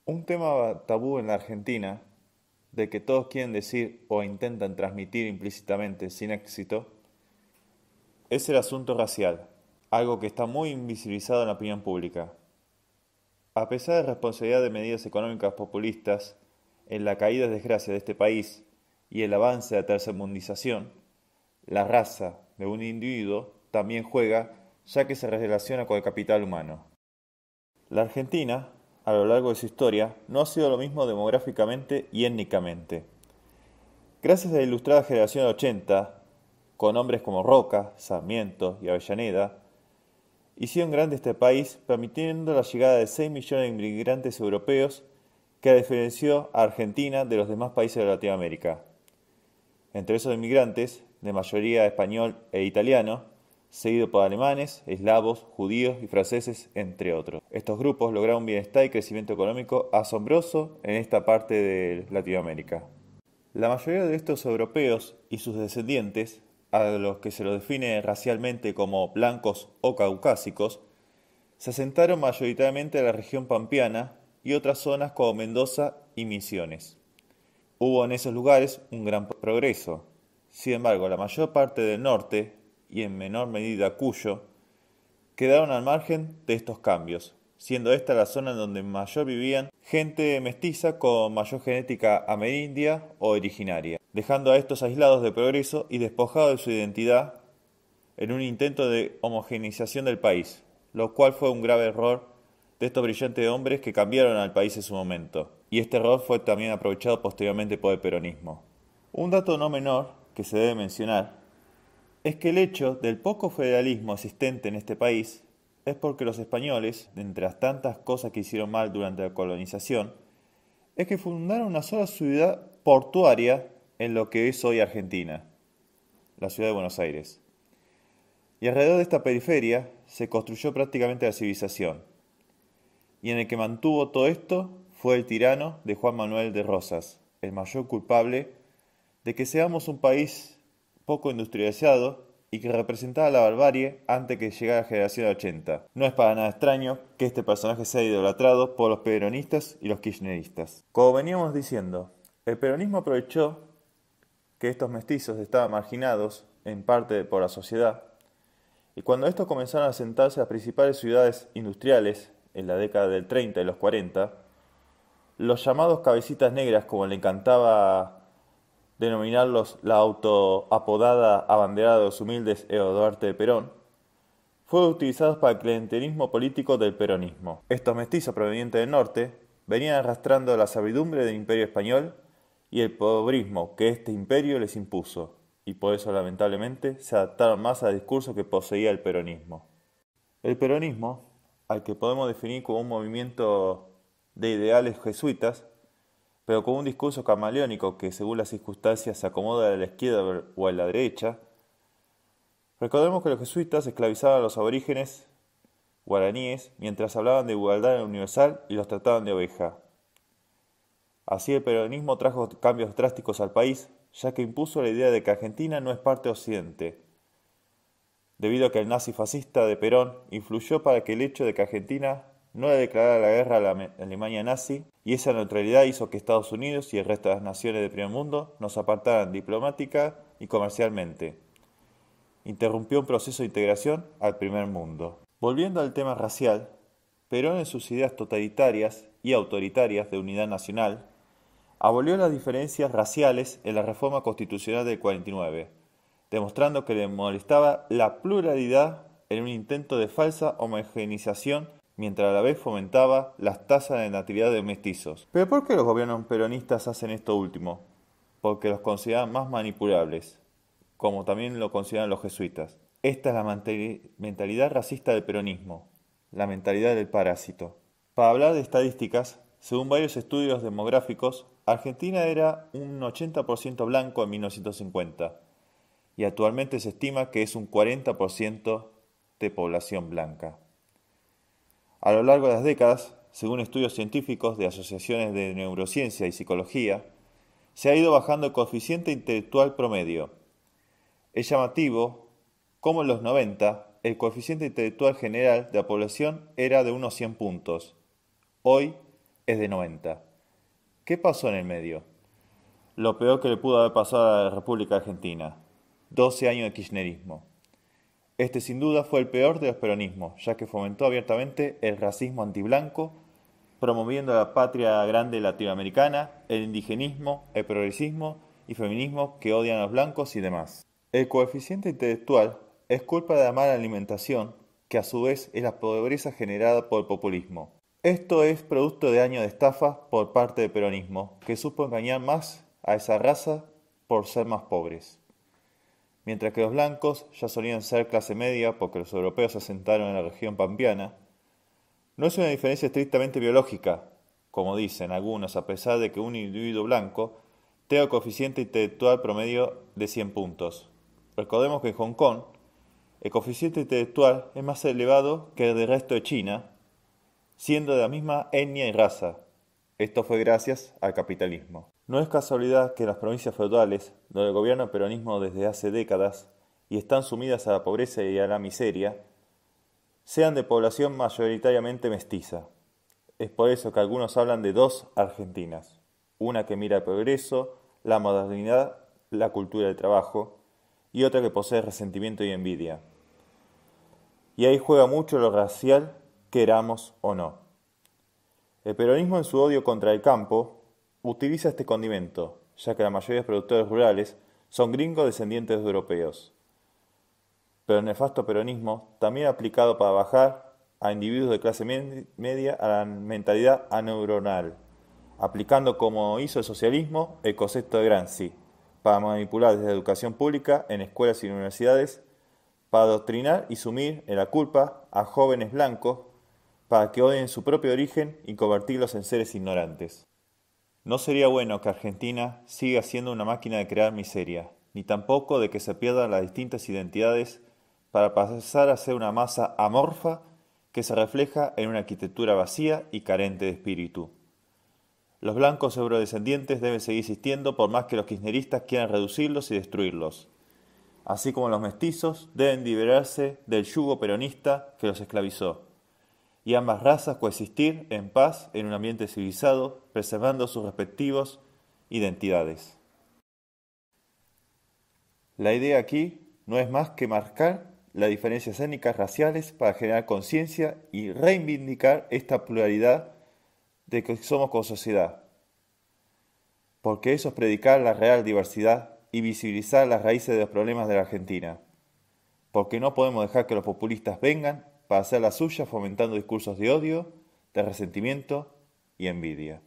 Un tema tabú en la Argentina, de que todos quieren decir o intentan transmitir implícitamente sin éxito, es el asunto racial, algo que está muy invisibilizado en la opinión pública. A pesar de la responsabilidad de medidas económicas populistas en la caída y desgracia de este país y el avance de la tercermundización, la raza de un individuo también juega, ya que se relaciona con el capital humano. La Argentina, a lo largo de su historia, no ha sido lo mismo demográficamente y étnicamente. Gracias a la ilustrada generación de 80, con hombres como Roca, Sarmiento y Avellaneda, hicieron grande este país, permitiendo la llegada de 6 millones de inmigrantes europeos que diferenció a Argentina de los demás países de Latinoamérica. Entre esos inmigrantes, de mayoría español e italiano, seguido por alemanes, eslavos, judíos y franceses, entre otros. Estos grupos lograron un bienestar y crecimiento económico asombroso en esta parte de Latinoamérica. La mayoría de estos europeos y sus descendientes, a los que se los define racialmente como blancos o caucásicos, se asentaron mayoritariamente en la región pampeana y otras zonas como Mendoza y Misiones. Hubo en esos lugares un gran progreso. Sin embargo, la mayor parte del norte, y en menor medida Cuyo, quedaron al margen de estos cambios, siendo esta la zona en donde mayor vivían gente mestiza con mayor genética amerindia o originaria, dejando a estos aislados de progreso y despojados de su identidad en un intento de homogeneización del país, lo cual fue un grave error de estos brillantes hombres que cambiaron al país en su momento, y este error fue también aprovechado posteriormente por el peronismo. Un dato no menor que se debe mencionar es que el hecho del poco federalismo existente en este país es porque los españoles, entre las tantas cosas que hicieron mal durante la colonización, es que fundaron una sola ciudad portuaria en lo que es hoy Argentina, la ciudad de Buenos Aires. Y alrededor de esta periferia se construyó prácticamente la civilización. Y en el que mantuvo todo esto fue el tirano de Juan Manuel de Rosas, el mayor culpable de que seamos un país poco industrializado y que representaba la barbarie antes que llegara la generación de 80. No es para nada extraño que este personaje sea idolatrado por los peronistas y los kirchneristas. Como veníamos diciendo, el peronismo aprovechó que estos mestizos estaban marginados en parte por la sociedad, y cuando estos comenzaron a asentarse en las principales ciudades industriales en la década del 30 y los 40, los llamados cabecitas negras, como le encantaba denominarlos la autoapodada abanderada de los humildes Duarte de Perón, fueron utilizados para el clientelismo político del peronismo. Estos mestizos provenientes del norte venían arrastrando la servidumbre del imperio español y el pobrismo que este imperio les impuso, y por eso lamentablemente se adaptaron más al discurso que poseía el peronismo. El peronismo, al que podemos definir como un movimiento de ideales jesuitas, pero con un discurso camaleónico que según las circunstancias se acomoda a la izquierda o a la derecha. Recordemos que los jesuitas esclavizaban a los aborígenes guaraníes mientras hablaban de igualdad universal y los trataban de oveja. Así el peronismo trajo cambios drásticos al país, ya que impuso la idea de que Argentina no es parte de Occidente, debido a que el nazi fascista de Perón influyó para que el hecho de que Argentina no le declarara la guerra a la Alemania nazi, y esa neutralidad hizo que Estados Unidos y el resto de las naciones del primer mundo nos apartaran diplomática y comercialmente. Interrumpió un proceso de integración al primer mundo. Volviendo al tema racial, Perón en sus ideas totalitarias y autoritarias de unidad nacional, abolió las diferencias raciales en la reforma constitucional del 49, demostrando que le molestaba la pluralidad en un intento de falsa homogeneización mientras a la vez fomentaba las tasas de natividad de mestizos. ¿Pero por qué los gobiernos peronistas hacen esto último? Porque los consideran más manipulables, como también lo consideran los jesuitas. Esta es la mentalidad racista del peronismo, la mentalidad del parásito. Para hablar de estadísticas, según varios estudios demográficos, Argentina era un 80% blanco en 1950 y actualmente se estima que es un 40% de población blanca. A lo largo de las décadas, según estudios científicos de asociaciones de neurociencia y psicología, se ha ido bajando el coeficiente intelectual promedio. Es llamativo cómo en los 90 el coeficiente intelectual general de la población era de unos 100 puntos. Hoy es de 90. ¿Qué pasó en el medio? Lo peor que le pudo haber pasado a la República Argentina: 12 años de kirchnerismo. Este sin duda fue el peor de los peronismos, ya que fomentó abiertamente el racismo antiblanco, promoviendo la patria grande latinoamericana, el indigenismo, el progresismo y feminismo que odian a los blancos y demás. El coeficiente intelectual es culpa de la mala alimentación, que a su vez es la pobreza generada por el populismo. Esto es producto de años de estafa por parte del peronismo, que supo engañar más a esa raza por ser más pobres. Mientras que los blancos ya solían ser clase media porque los europeos se asentaron en la región pampeana, no es una diferencia estrictamente biológica, como dicen algunos, a pesar de que un individuo blanco tenga el coeficiente intelectual promedio de 100 puntos. Recordemos que en Hong Kong el coeficiente intelectual es más elevado que el del resto de China, siendo de la misma etnia y raza. Esto fue gracias al capitalismo. No es casualidad que las provincias feudales, donde gobierna el peronismo desde hace décadas y están sumidas a la pobreza y a la miseria, sean de población mayoritariamente mestiza. Es por eso que algunos hablan de dos Argentinas: una que mira el progreso, la modernidad, la cultura del trabajo, y otra que posee resentimiento y envidia. Y ahí juega mucho lo racial, queramos o no. El peronismo, en su odio contra el campo, utiliza este condimento, ya que la mayoría de los productores rurales son gringos descendientes de europeos. Pero el nefasto peronismo también ha aplicado para bajar a individuos de clase media a la mentalidad aneuronal, aplicando, como hizo el socialismo, el concepto de Gramsci, para manipular desde la educación pública en escuelas y universidades, para adoctrinar y sumir en la culpa a jóvenes blancos para que odien su propio origen y convertirlos en seres ignorantes. No sería bueno que Argentina siga siendo una máquina de crear miseria, ni tampoco de que se pierdan las distintas identidades para pasar a ser una masa amorfa que se refleja en una arquitectura vacía y carente de espíritu. Los blancos eurodescendientes deben seguir existiendo por más que los kirchneristas quieran reducirlos y destruirlos. Así como los mestizos deben liberarse del yugo peronista que los esclavizó, y ambas razas coexistir en paz en un ambiente civilizado, preservando sus respectivas identidades. La idea aquí no es más que marcar las diferencias étnicas raciales para generar conciencia y reivindicar esta pluralidad de que somos como sociedad, porque eso es predicar la real diversidad y visibilizar las raíces de los problemas de la Argentina, porque no podemos dejar que los populistas vengan para hacer la suya fomentando discursos de odio, de resentimiento y envidia.